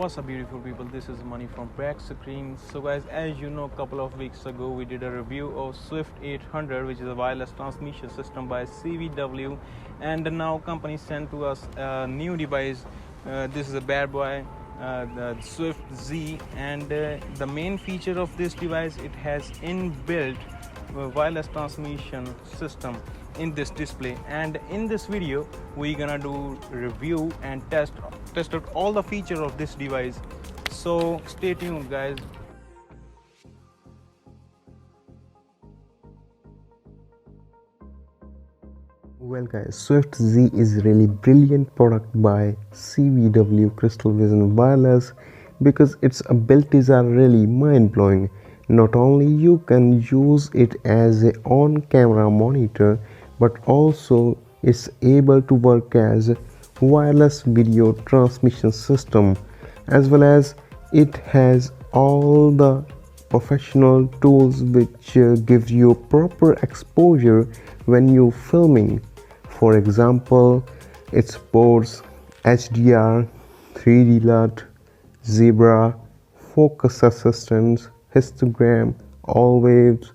What's up beautiful people, this is Money from Back Screen. So guys, as you know, a couple of weeks ago we did a review of Swift 800, which is a wireless transmission system by CVW, and now company sent to us a new device. This is a bad boy, the Swift Z, and the main feature of this device, it has inbuilt wireless transmission system in this display. And in this video we're gonna do review and test out all the features of this device, so stay tuned guys. Well guys, Swift Z is really brilliant product by CVW-Crystal Vision Wireless because its abilities are really mind-blowing. Not only you can use it as a on-camera monitor, but also it's able to work as a wireless video transmission system, as well as it has all the professional tools which gives you proper exposure when you're filming. For example, it supports HDR, 3D LUT, zebra, focus assistance, histogram, all waves,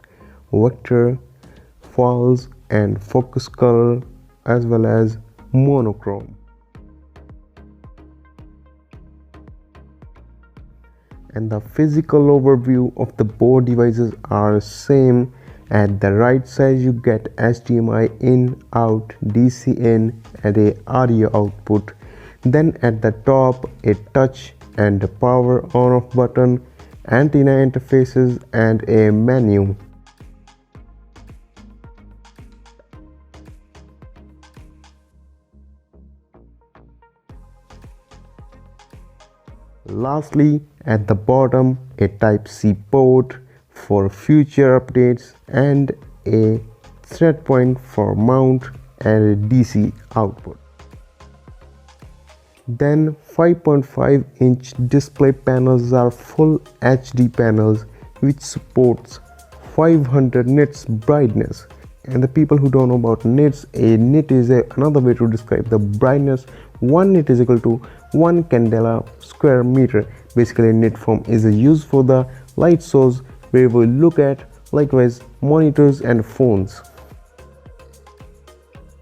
vector, false and focus color, as well as monochrome. And the physical overview of the both devices are same. At the right side you get HDMI in, out, DC in and a audio output. Then at the top a touch and a power on off button, antenna interfaces and a menu. Lastly, at the bottom a Type-C port for future updates and a thread point for mount and a DC output. Then 5.5-inch display panels are full HD panels which supports 500 nits brightness. And the people who don't know about nits, a nit is another way to describe the brightness. 1 nit is equal to 1 candela square meter. Basically a nit form is used for the light source where we look at, likewise monitors and phones.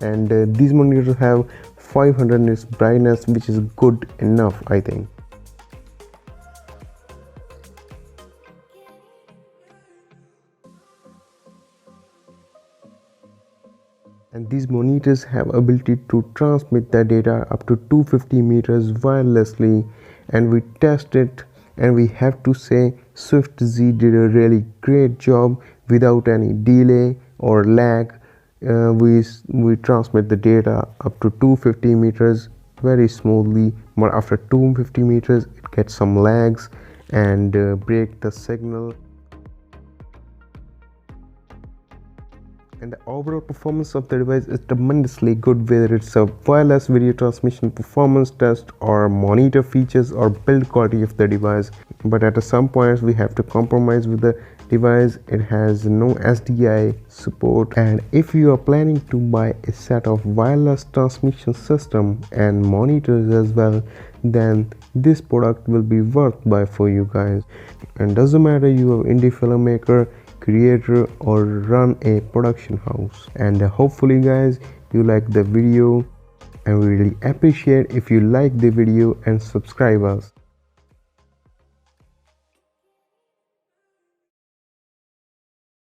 And these monitors have 500 nits brightness, which is good enough, I think. And these monitors have ability to transmit the data up to 250 meters wirelessly, and we tested it and we have to say Swift Z did a really great job without any delay or lag. We transmit the data up to 250 meters very smoothly, but after 250 meters it gets some lags and break the signal. And the overall performance of the device is tremendously good, whether it's a wireless video transmission performance test or monitor features or build quality of the device. But at some points we have to compromise with the device. It has no SDI support, and if you are planning to buy a set of wireless transmission system and monitors as well, then this product will be worth buy for you guys. And doesn't matter you are indie filmmaker, creator or run a production house. And hopefully guys you like the video, and we really appreciate if you like the video and subscribe us.